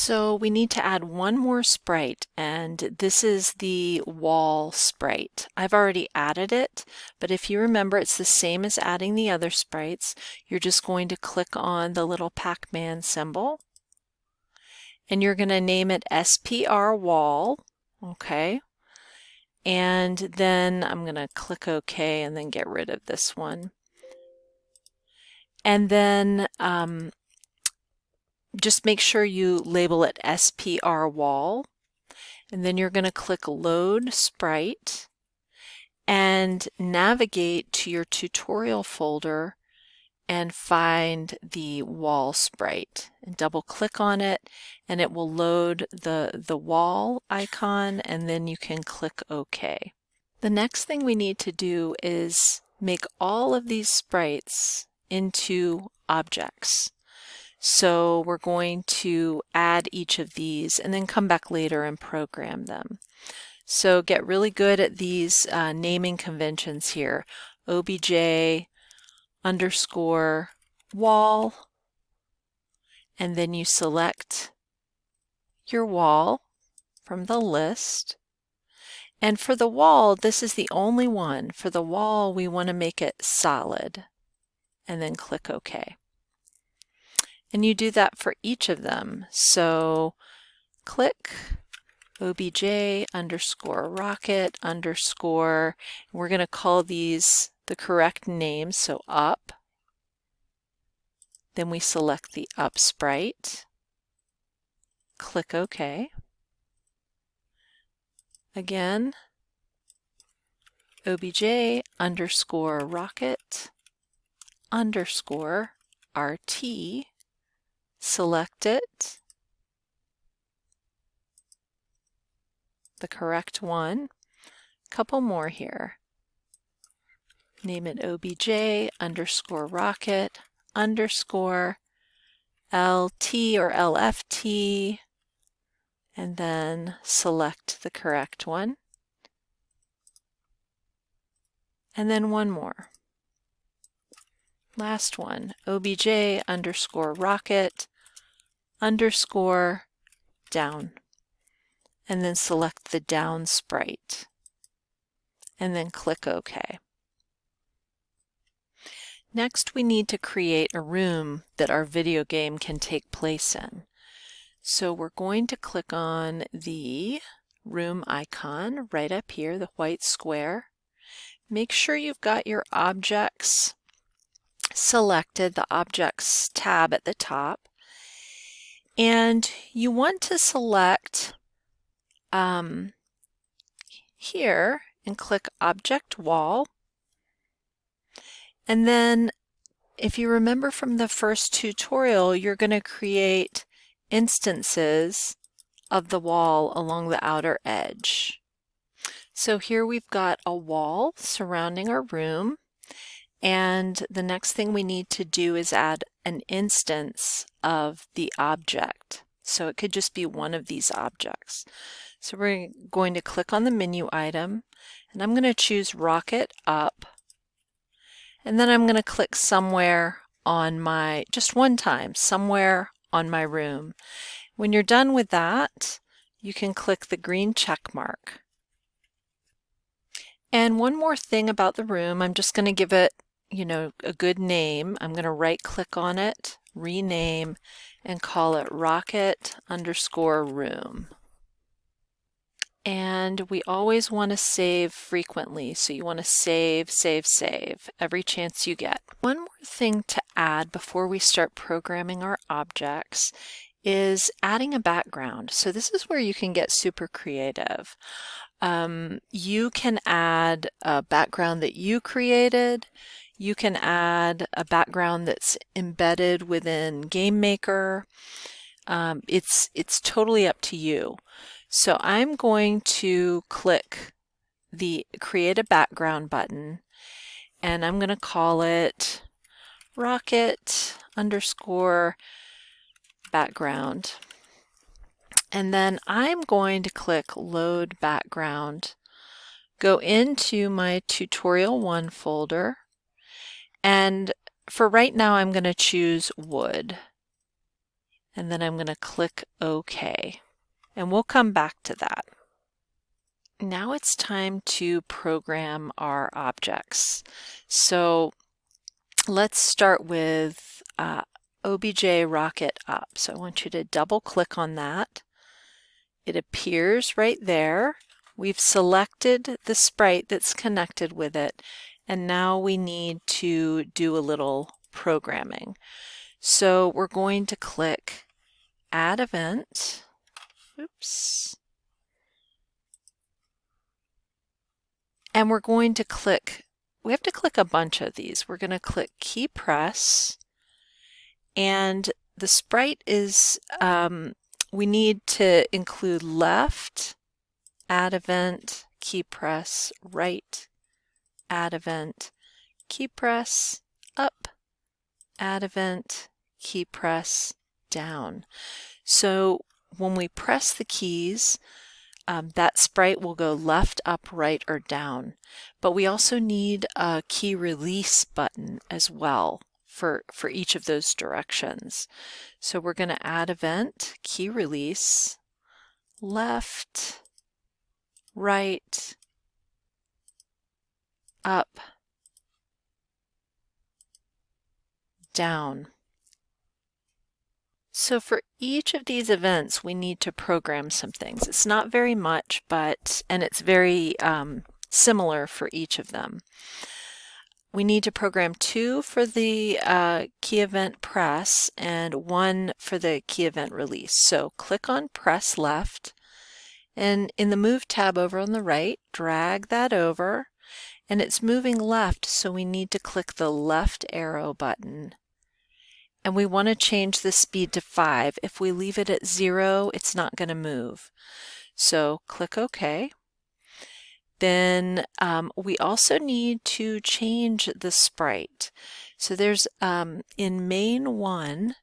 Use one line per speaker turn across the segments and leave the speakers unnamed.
So we need to add one more sprite, and this is the wall sprite. I've already added it, but if you remember, it's the same as adding the other sprites. You're just going to click on the little Pac-Man symbol, and you're going to name it SPR wall, okay? And then I'm going to click OK and then get rid of this one. And then just make sure you label it SPR wall. And then you're going to click Load Sprite and navigate to your tutorial folder and find the wall sprite. And double click on it and it will load the wall icon, and then you can click OK. The next thing we need to do is make all of these sprites into objects. So we're going to add each of these and then come back later and program them. So get really good at these naming conventions here. obj underscore wall, and then you select your wall from the list. And for the wall, this is the only one. For the wall, we want to make it solid, and then click OK. And you do that for each of them. So click obj underscore rocket underscore. We're going to call these the correct names, so up. Then we select the up sprite. Click OK. Again, obj underscore rocket underscore RT. Select it, the correct one. Couple more here. Name it obj underscore rocket underscore LT or LFT, and then select the correct one. And then one more. Last one, obj underscore rocket underscore down, and then select the down sprite, and then click OK. Next, we need to create a room that our video game can take place in. So we're going to click on the room icon right up here, the white square. Make sure you've got your objects selected, the Objects tab at the top. And you want to select here and click Object Wall. And then if you remember from the first tutorial, you're going to create instances of the wall along the outer edge. So here we've got a wall surrounding our room. And the next thing we need to do is add an instance of the object. So it could just be one of these objects. So we're going to click on the menu item, and I'm going to choose Rocket Up. And then I'm going to click somewhere on my, just one time, somewhere on my room. When you're done with that, you can click the green check mark. And one more thing about the room, I'm just going to give it a good name. I'm going to right click on it, rename, and call it rocket underscore room. And we always want to save frequently. So you want to save every chance you get. One more thing to add before we start programming our objects is adding a background. So this is where you can get super creative. You can add a background that you created. You can add a background that's embedded within GameMaker. It's totally up to you. So I'm going to click the Create a Background button, and I'm going to call it rocket underscore background. And then I'm going to click Load Background, go into my Tutorial 1 folder, and for right now I'm going to choose wood. and then I'm going to click OK. And we'll come back to that. Now it's time to program our objects. So let's start with OBJ rocket up. So I want you to double click on that. It appears right there. We've selected the sprite that's connected with it, and now we need to do a little programming. So we're going to click Add Event. Oops. And we're going to click, we have to click a bunch of these. We're going to click Key Press, and the sprite is, we need to include left, Add Event, Key Press, right, Add Event, Key Press, up, Add Event, Key Press, down. So when we press the keys, that sprite will go left, up, right, or down. But we also need a key release button as well for each of those directions. So we're going to add event, key release, left, right, up, down. So for each of these events, we need to program some things. It's not very much, and it's very similar for each of them. We need to program 2 for the key event press and 1 for the key event release. So click on press left, and in the move tab over on the right, drag that over, and it's moving left, so we need to click the left arrow button. And we want to change the speed to 5. If we leave it at 0, it's not going to move. So click OK. Then we also need to change the sprite. So there's, in main 1,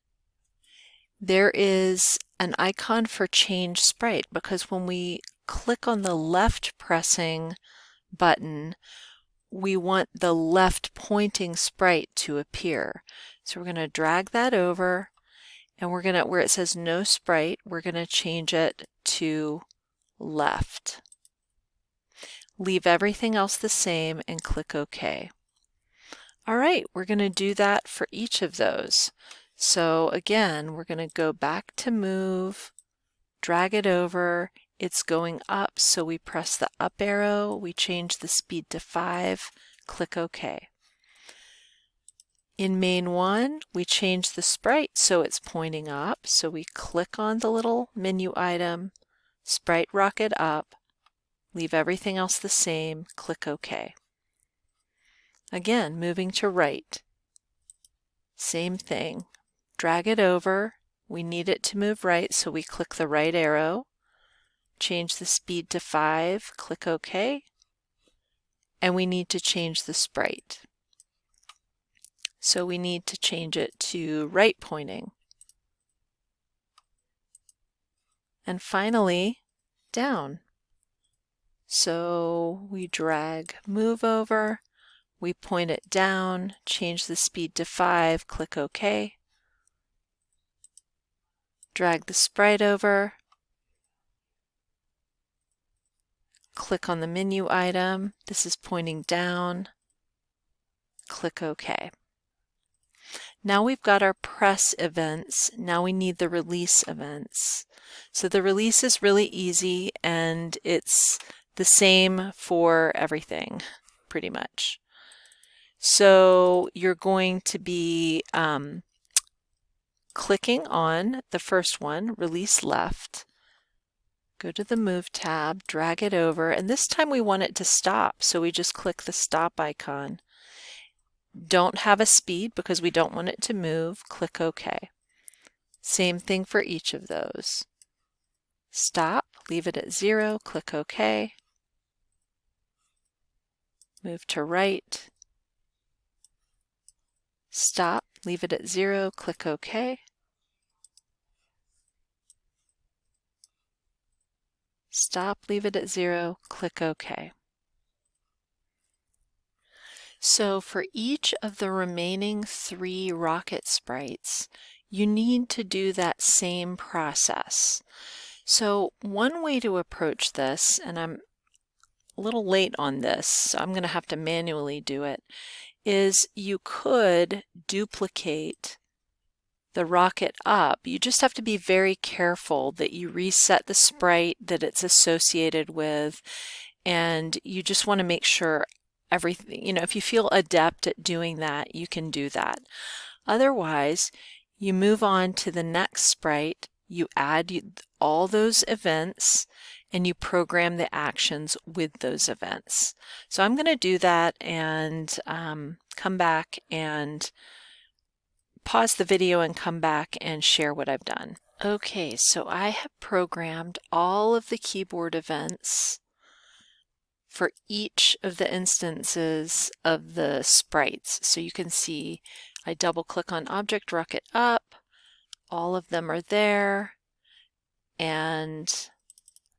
there is an icon for change sprite, because when we click on the left pressing button, we want the left pointing sprite to appear. So we're going to drag that over, and we're going to, where it says no sprite, we're going to change it to left. Leave everything else the same and click OK. All right, we're going to do that for each of those. So again, we're going to go back to move, drag it over. It's going up, so we press the up arrow, we change the speed to 5, click OK. In main 1, we change the sprite so it's pointing up, so we click on the little menu item, sprite rocket up, leave everything else the same, click OK. Again, moving to right. Same thing. Drag it over. We need it to move right, so we click the right arrow. Change the speed to 5, click OK. And we need to change the sprite. So we need to change it to right pointing. And finally, down. So we drag move over, we point it down, change the speed to 5, click OK. Drag the sprite over, click on the menu item, this is pointing down, click OK. Now we've got our press events, now we need the release events. So the release is really easy, and it's the same for everything, pretty much. So you're going to be clicking on the first one, release left, go to the move tab, drag it over, and this time we want it to stop, so we just click the stop icon. Don't have a speed because we don't want it to move, click OK. Same thing for each of those. Stop, leave it at 0, click OK. Move to right. Stop, leave it at 0, click OK. Stop, leave it at 0, click OK. So for each of the remaining 3 rocket sprites, you need to do that same process. So one way to approach this, and I'm a little late on this, so I'm going to have to manually do it, is you could duplicate the rocket up. You just have to be very careful that you reset the sprite that it's associated with, and you just want to make sure everything, if you feel adept at doing that, you can do that. Otherwise, you move on to the next sprite, you add all those events, and you program the actions with those events. So I'm going to do that and come back and pause the video and come back and share what I've done. Okay, so I have programmed all of the keyboard events for each of the instances of the sprites. So you can see I double click on Object Rocket Up, all of them are there, and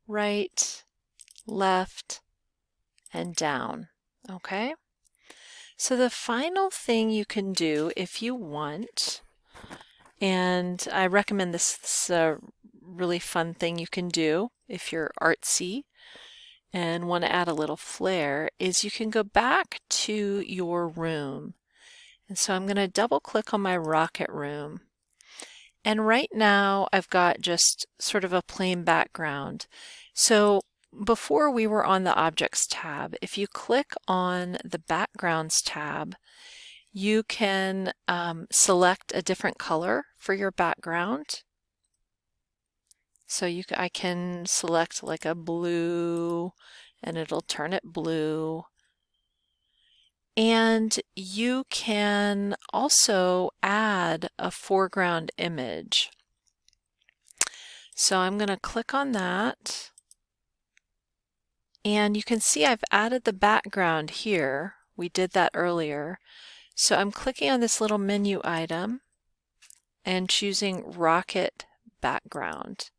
right, left, and down. Okay? So the final thing you can do if you want, and I recommend this is a really fun thing you can do if you're artsy and want to add a little flair, is you can go back to your room. And so I'm going to double click on my rocket room. And right now I've got just sort of a plain background. So before we were on the Objects tab, if you click on the Backgrounds tab, you can select a different color for your background. So I can select like a blue, and it'll turn it blue. And you can also add a foreground image. So I'm going to click on that. And you can see I've added the background here. We did that earlier. So I'm clicking on this little menu item and choosing Rocket Background.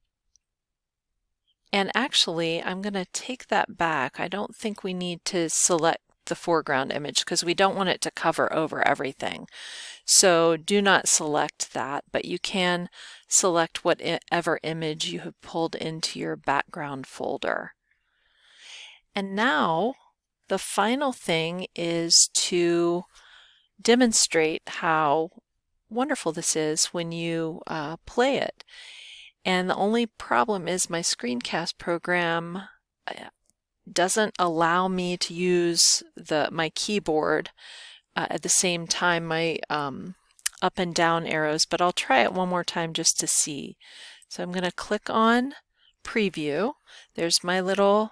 And actually, I'm going to take that back. I don't think we need to select the foreground image because we don't want it to cover over everything. So do not select that, but you can select whatever image you have pulled into your background folder. And now the final thing is to demonstrate how wonderful this is when you play it. And the only problem is my screencast program doesn't allow me to use my keyboard at the same time, my up and down arrows, but I'll try it one more time just to see. So I'm going to click on Preview. There's my little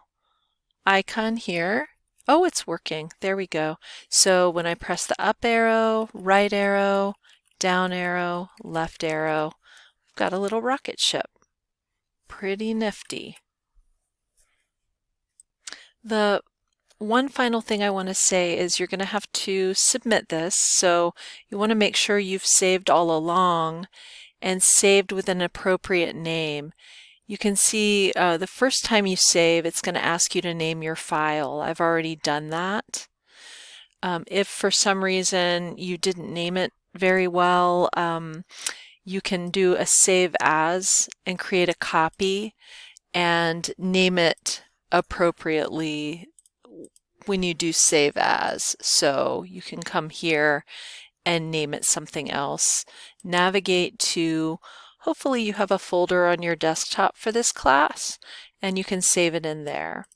icon here. Oh, it's working. There we go. So when I press the up arrow, right arrow, down arrow, left arrow, I've got a little rocket ship. Pretty nifty. The one final thing I want to say is you're going to have to submit this. So you want to make sure you've saved all along and saved with an appropriate name. You can see the first time you save, it's going to ask you to name your file. I've already done that. If for some reason you didn't name it very well, you can do a save as and create a copy and name it appropriately when you do save as. So you can come here and name it something else. Navigate to, hopefully you have a folder on your desktop for this class, and you can save it in there.